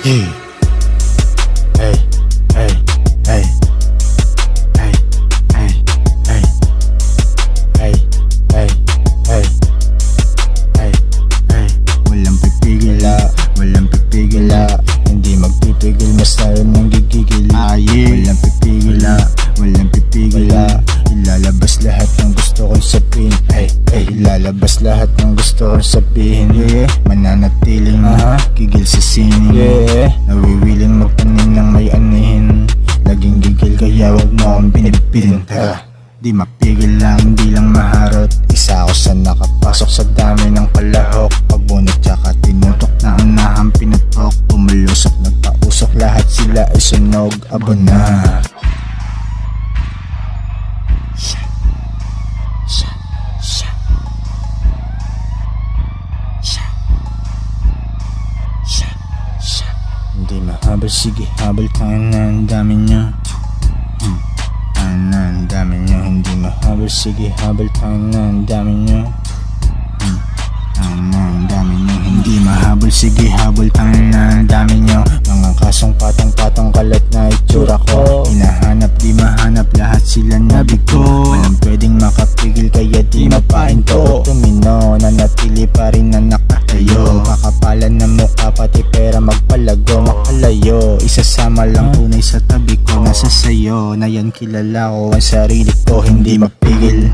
Hey, hey, hey, hey, hey, hey, hey, hey, hey, hey, hey, hey. Walang pipigil, walang pipigil, hindi magpipigil, mas lalo nang gigigil. Walang pipigil, walang pipigil, ilalabas lahat ng gusto kong sabihin. Hey, hey, ilalabas lahat ng gusto kong sabihin. Mananatiling gigil sa sining, nawiwiling magtanim ng may anihin. Laging gigil kaya wag mo akong binibitin. Di mapigil lang, hindi lang maharot. Isa ako sa nakapasok sa dami ng palahok. Pagbunot tsaka tinutok na unahang pinutok. Pumulusok, nagpausok, lahat sila ay sunog. Abo na. Hindi mahabol, sige habol, kaya na ang dami nyo. Kaya na ang dami nyo. Hindi mahabol, sige habol, kaya na ang dami nyo. Kaya na ang dami nyo. Hindi mahabol, sige habol, kaya na ang dami nyo. Mga kasong patong-patong kalat na itsura ko. Hinahanap di mahanap, lahat sila nabigo. Walang pwedeng makapigil kaya di mapahinto. Tumino, nanatili pa rin na nakatayo. Kakapalan na mukha pati pera magpalago. Makalayo, isasama lang tunay sa tabi ko. Nasa sayo, na yan kilala ko ang sarili ko. Hindi mapigil.